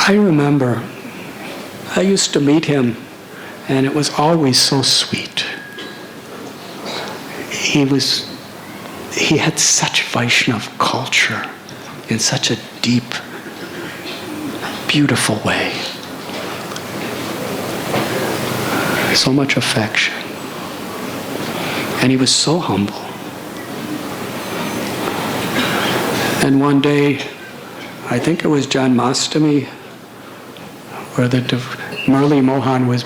I remember I used to meet him, and it was always so sweet. He had such Vaishnava culture in such a deep, beautiful way. So much affection. And he was so humble. And one day, I think it was Janmashtami, where Murli Mohan was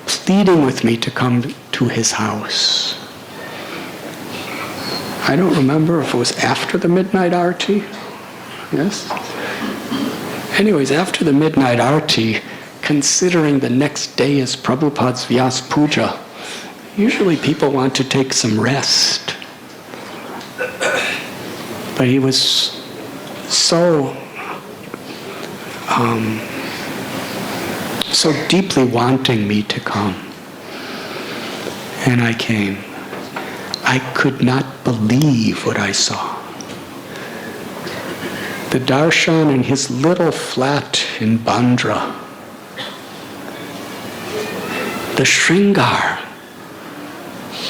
pleading with me to come to his house. I don't remember if it was after the midnight arti. Yes? Anyways, after the midnight arti, considering the next day is Prabhupada's Vyas Puja, usually people want to take some rest. But he was so deeply wanting me to come. And I came. I could not believe what I saw. The darshan in his little flat in Bandra, the Shringar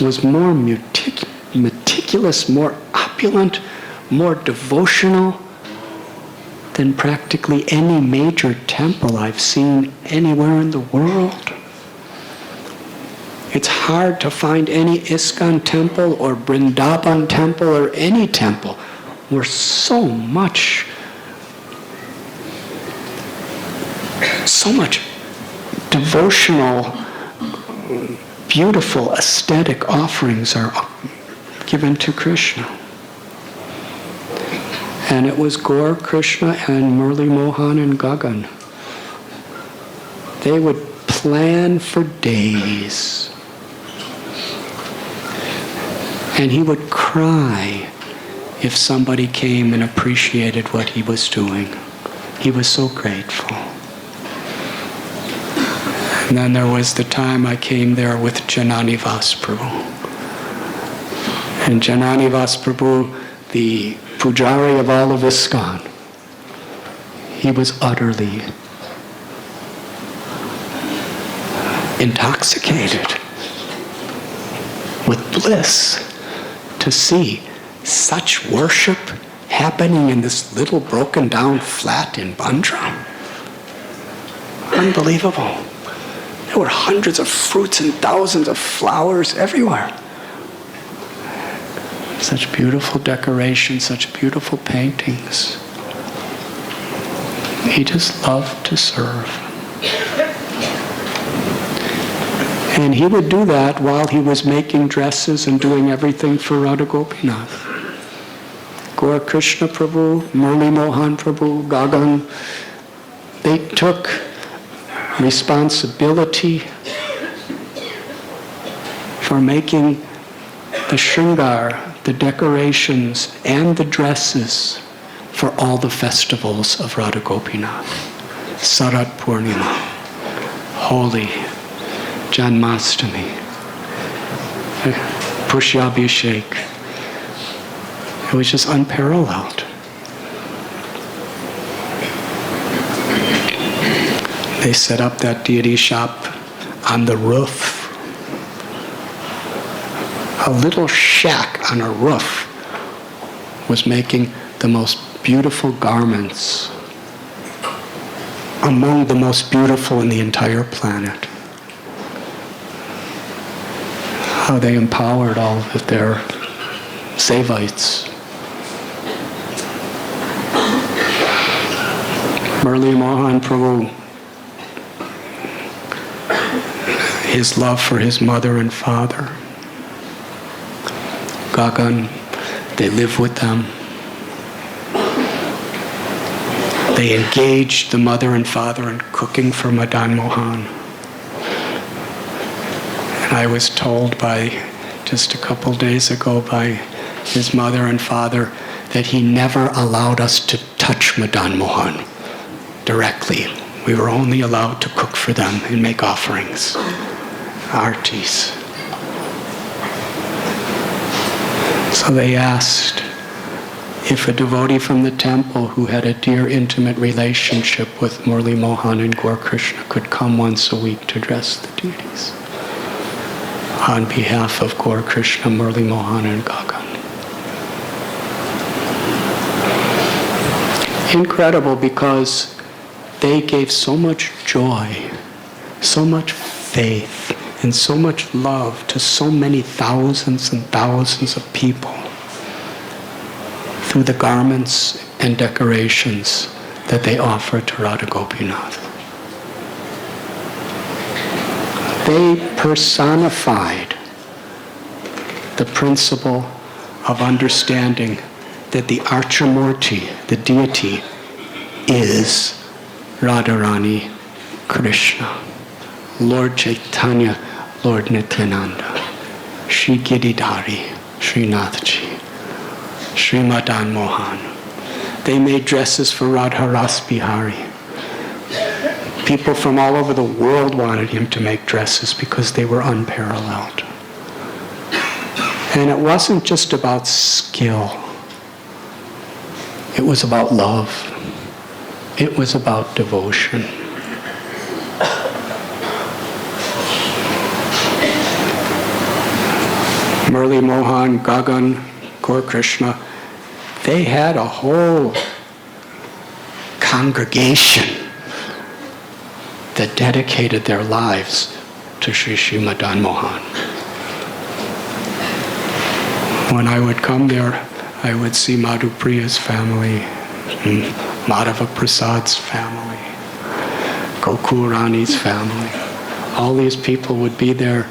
was more meticulous, more opulent, more devotional than practically any major temple I've seen anywhere in the world. It's hard to find any ISKCON temple or Vrindavan temple or any temple where so much devotional, beautiful, aesthetic offerings are given to Krishna. And it was Gaur, Krishna, and Murli Mohan and Gagan. They would plan for days. And he would cry if somebody came and appreciated what he was doing. He was so grateful. And then there was the time I came there with Janani Vasprabhu. And Janani Vasprabhu, the Pujari of all of ISKCON, he was utterly intoxicated with bliss to see such worship happening in this little broken down flat in Bandra. Unbelievable. There were hundreds of fruits and thousands of flowers everywhere. Such beautiful decorations, such beautiful paintings. He just loved to serve. And he would do that while he was making dresses and doing everything for Radha Gopinath. Gaur Krishna Prabhu, Murli Mohan Prabhu, Gagan, they took responsibility for making the Shringar, the decorations, and the dresses for all the festivals of Radha Gopinath. Sarat Purnima, Holi, Janmashtami, Pushyabhishek. It was just unparalleled. They set up that deity shop on the roof. A little shack on a roof was making the most beautiful garments, among the most beautiful in the entire planet. How they empowered all of their Sevites. Murli Mohan Prabhu, his love for his mother and father. Gagan, they live with them. They engaged the mother and father in cooking for Madan Mohan. And I was told just a couple days ago by his mother and father that he never allowed us to touch Madan Mohan directly. We were only allowed to cook for them and make offerings, artis. So they asked If a devotee from the temple who had a dear, intimate relationship with Murli Mohan and Gaur Krishna could come once a week to address the deities on behalf of Gaur Krishna, Murli Mohan, and Gagan. Incredible, because they gave so much joy, so much faith, and so much love to so many thousands and thousands of people through the garments and decorations that they offered to Radha Gopinath. They personified the principle of understanding that the Archamurti, the deity, is Radharani Krishna, Lord Chaitanya, Lord Nityananda, Shri Giridhari, Srinathji, Shri Madan Mohan. They made dresses for Radha Ras Bihari. People from all over the world wanted him to make dresses because they were unparalleled. And it wasn't just about skill. It was about love. It was about devotion. Murli Mohan, Gagan, Gaur Krishna, they had a whole congregation that dedicated their lives to Sri Madan Mohan. When I would come there, I would see Madhu Priya's family, Madhava Prasad's family, Gokul Rani's family. All these people would be there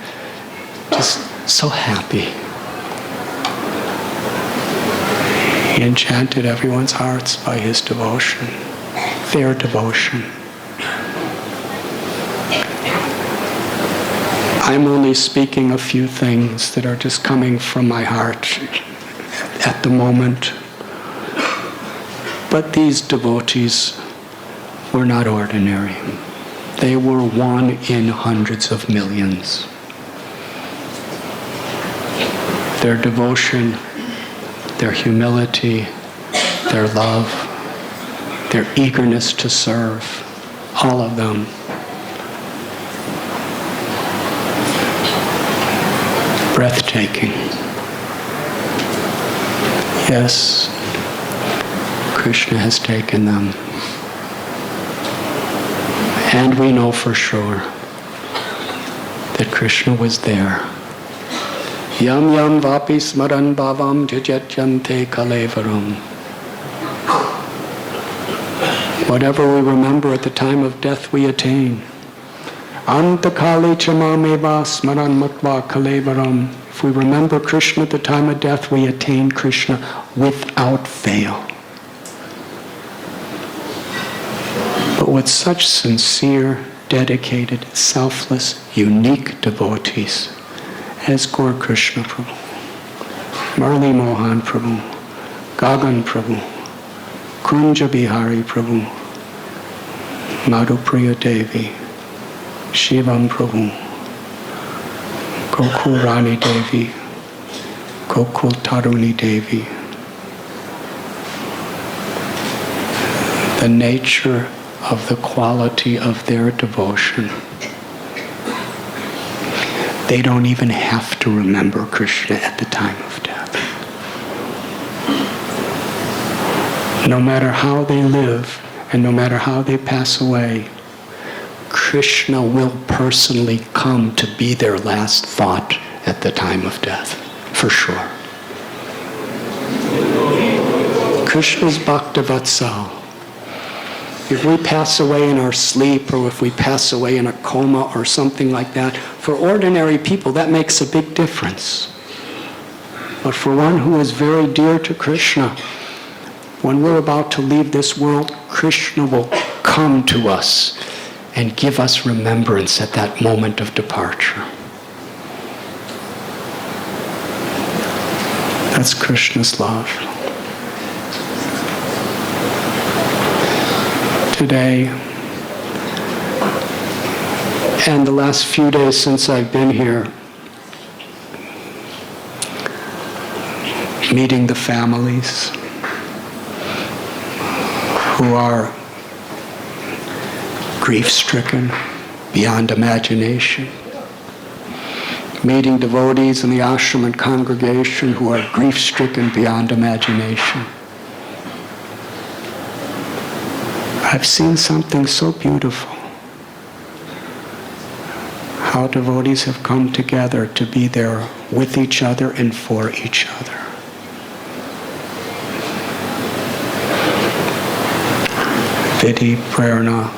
just so happy. He enchanted everyone's hearts by his devotion, their devotion. I'm only speaking a few things that are just coming from my heart at the moment. But these devotees were not ordinary. They were one in hundreds of millions. Their devotion, their humility, their love, their eagerness to serve, all of them. Breathtaking. Yes, Krishna has taken them. And we know for sure that Krishna was there. Yam yam vapi smaran bhavam jajatyante kalevaram. Whatever we remember at the time of death, we attain. Antakali chamameva smaran matva kalevaram. If we remember Krishna at the time of death, we attain Krishna without fail. But with such sincere, dedicated, selfless, unique devotees as Gaur Krishna Prabhu, Murli Mohan Prabhu, Gagan Prabhu, Kunja Bihari Prabhu, Madhu Priya Devi, Shivam Prabhu, Gokul Rani Devi, Gokul Taruni Devi. The nature of the quality of their devotion. They don't even have to remember Krishna at the time of death. No matter how they live and no matter how they pass away, Krishna will personally come to be their last thought at the time of death, for sure. Krishna's Bhaktavatsal. If we pass away in our sleep, or if we pass away in a coma or something like that, for ordinary people that makes a big difference. But for one who is very dear to Krishna, when we're about to leave this world, Krishna will come to us and give us remembrance at that moment of departure. That's Krishna's love. Today, and the last few days since I've been here, meeting the families, who are grief-stricken beyond imagination. Meeting devotees in the ashram and congregation who are grief-stricken beyond imagination. I've seen something so beautiful. How devotees have come together to be there with each other and for each other. Vidhi, Prerna,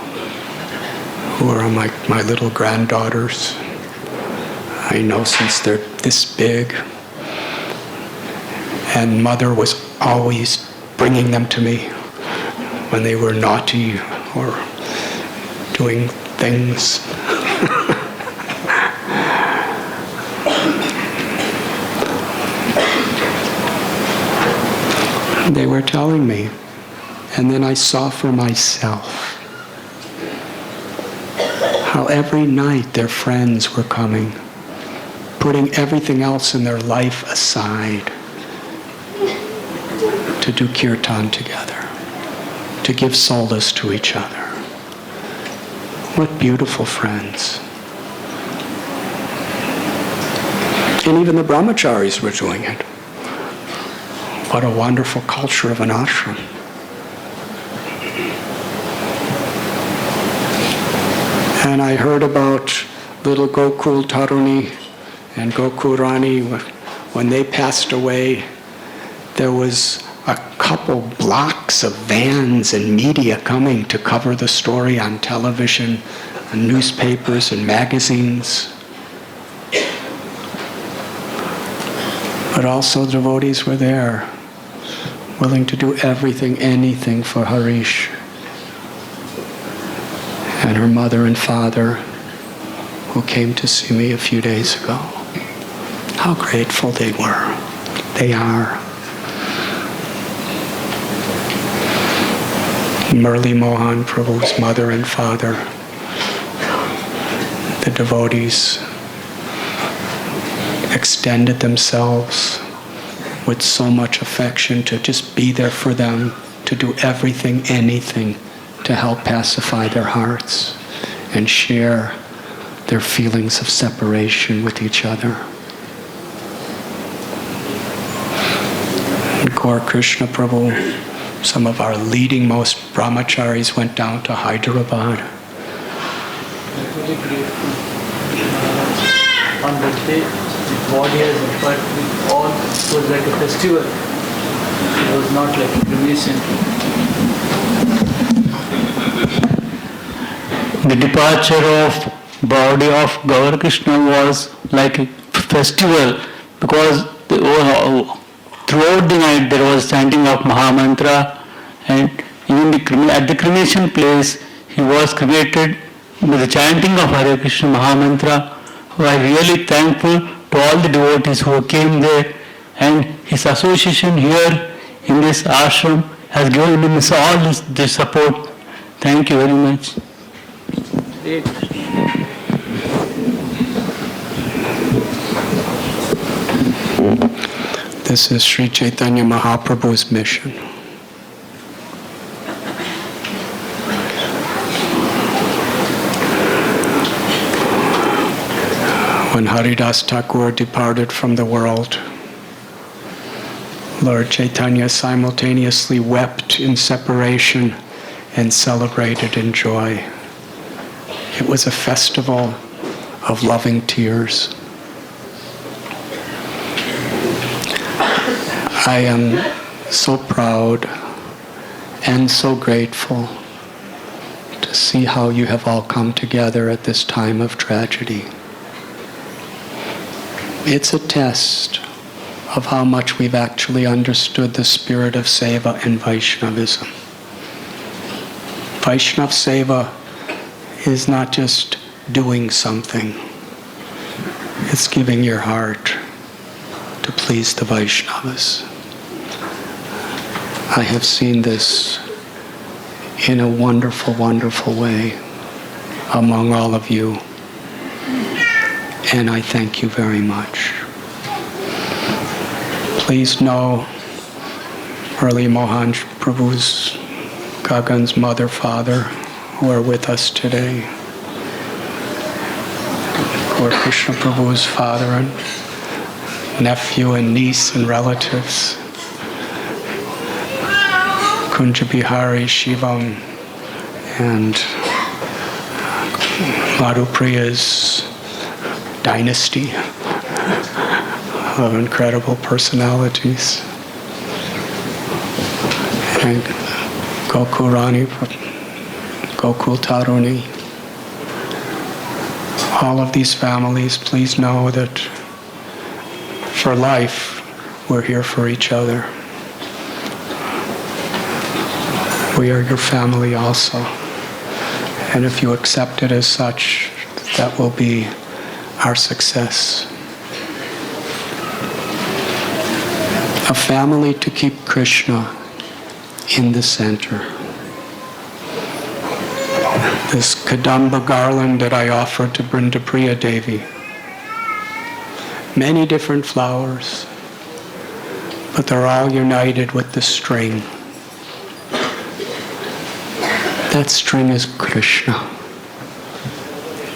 who are my little granddaughters. I know since they're this big. And Mother was always bringing them to me when they were naughty or doing things. They were telling me, and then I saw for myself how every night their friends were coming, putting everything else in their life aside to do kirtan together, to give solace to each other. What beautiful friends. And even the brahmacharis were doing it. What a wonderful culture of an ashram. And I heard about little Gokul Taruni and Gokul Rani. When they passed away, there was a couple blocks of vans and media coming to cover the story on television, on newspapers and magazines. But also devotees were there, willing to do everything, anything for Harish and her mother and father, who came to see me a few days ago. How grateful they were. They are. Murli Mohan Prabhu's mother and father, the devotees extended themselves with so much affection to just be there for them, to do everything, anything to help pacify their hearts and share their feelings of separation with each other. And Gaur Krishna Prabhu, some of our leading most brahmacharis went down to Hyderabad. Really grateful. On the day, the body has but with all, it was like a festival. It was not like a cremation. The departure of body of Gaur Krishna was like a festival, because throughout the night there was chanting of Mahamantra, and even at the cremation place he was cremated with the chanting of Hare Krishna Mahamantra. We are really thankful to all the devotees who came there, and his association here in this ashram has given him all this support. Thank you very much. This is Sri Chaitanya Mahaprabhu's mission. When Haridas Thakur departed from the world, Lord Chaitanya simultaneously wept in separation and celebrated in joy. It was a festival of loving tears. I am so proud and so grateful to see how you have all come together at this time of tragedy. It's a test of how much we've actually understood the spirit of Seva and Vaishnavism. Vaishnav Seva is not just doing something. It's giving your heart to please the Vaishnavas. I have seen this in a wonderful, wonderful way among all of you. And I thank you very much. Please know Murli Mohan Prabhu's Gagan's mother, father, who are with us today. Gaur Krishna Prabhu's father and nephew and niece and relatives. Kunja Bihari, Shivam, and Madhupriya's dynasty of incredible personalities. And Gokulrani, Gokul Taruni. All of these families, please know that for life, we're here for each other. We are your family also. And if you accept it as such, that will be our success. A family to keep Krishna in the center. This Kadamba garland that I offered to Brindapriya Devi. Many different flowers, but they're all united with the string. That string is Krishna.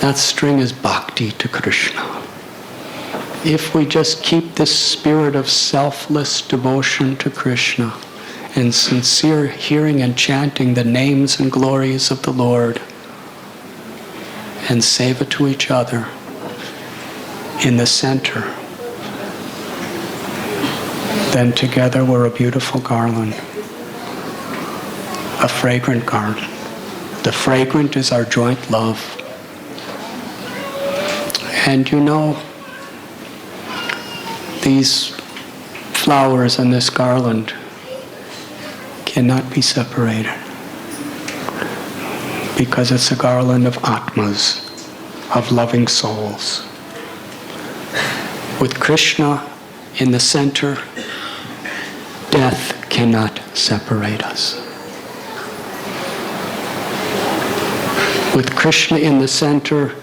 That string is bhakti to Krishna. If we just keep this spirit of selfless devotion to Krishna and sincere hearing and chanting the names and glories of the Lord and seva to each other in the center, then together we're a beautiful garland, a fragrant garland. The fragrant is our joint love. And you know, these flowers and this garland cannot be separated because it's a garland of atmas, of loving souls. With Krishna in the center, death cannot separate us. With Krishna in the center,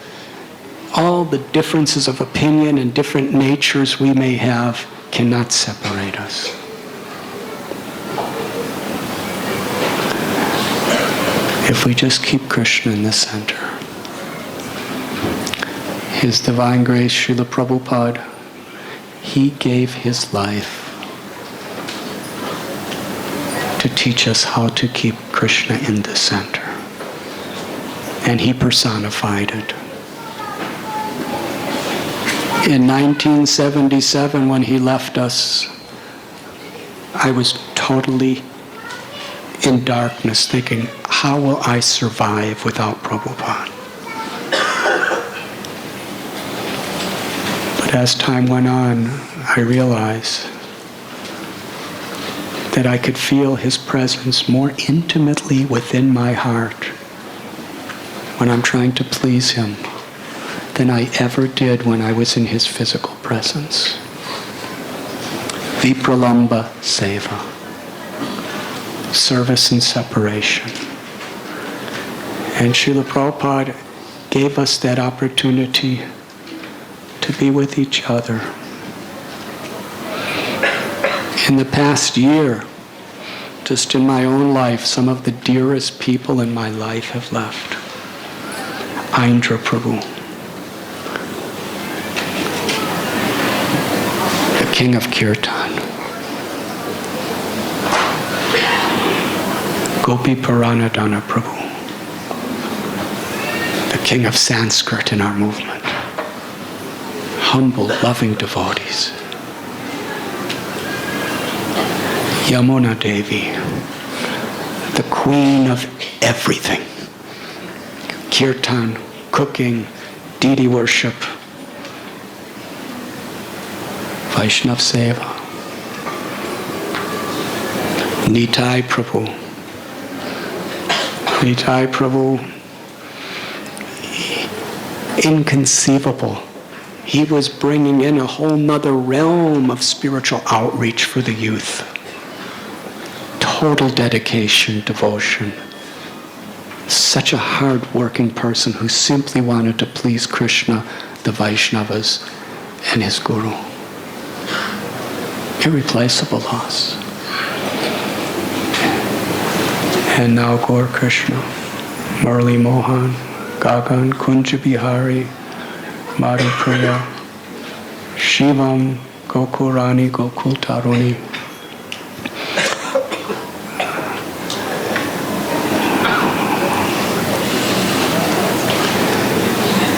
all the differences of opinion and different natures we may have cannot separate us. If we just keep Krishna in the center. His Divine Grace, Srila Prabhupada, he gave his life to teach us how to keep Krishna in the center. And he personified it. In 1977, when he left us, I was totally in darkness, thinking, how will I survive without Prabhupada? But as time went on, I realized that I could feel his presence more intimately within my heart when I'm trying to please him than I ever did when I was in his physical presence. Vipralamba Seva. Service and separation. And Srila Prabhupada gave us that opportunity to be with each other. In the past year, just in my own life, some of the dearest people in my life have left. Indra Prabhu, the king of Kirtan. Gopi Paranadana Prabhu, the king of Sanskrit in our movement. Humble, loving devotees. Yamuna Devi, the queen of everything. Kirtan, cooking, deity worship, Vaishnav Seva. Nitai Prabhu. Nitai Prabhu, inconceivable. He was bringing in a whole nother realm of spiritual outreach for the youth. Total dedication, devotion. Such a hard-working person who simply wanted to please Krishna, the Vaishnavas, and his Guru. Irreplaceable loss. And now Gaur Krishna, Murli Mohan, Gagan, Kunja Bihari, Madhupriya, Shivam, Gokurani, Gokul Taruni.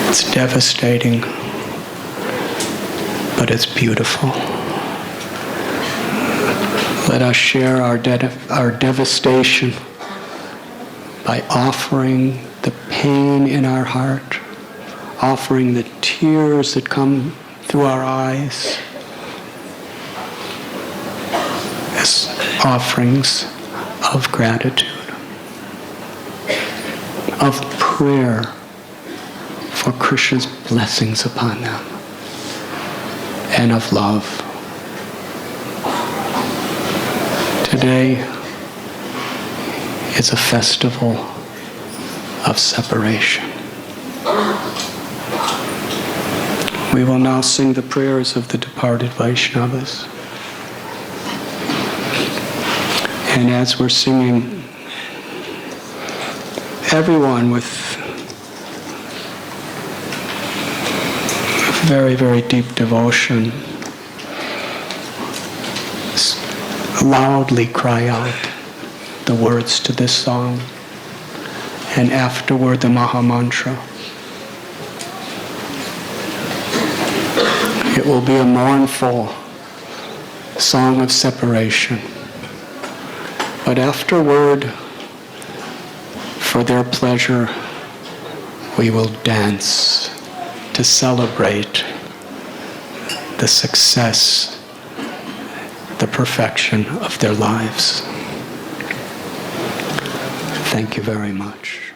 It's devastating, but it's beautiful. Let us share our devastation by offering the pain in our heart, offering the tears that come through our eyes as offerings of gratitude, of prayer for Krishna's blessings upon them, and of love. Today is a festival of separation. We will now sing the prayers of the departed Vaishnavas. And as we're singing, everyone with very, very deep devotion, loudly cry out the words to this song, and afterward the Maha Mantra. It will be a mournful song of separation, but afterward, for their pleasure, we will dance to celebrate the success, the perfection of their lives. Thank you very much.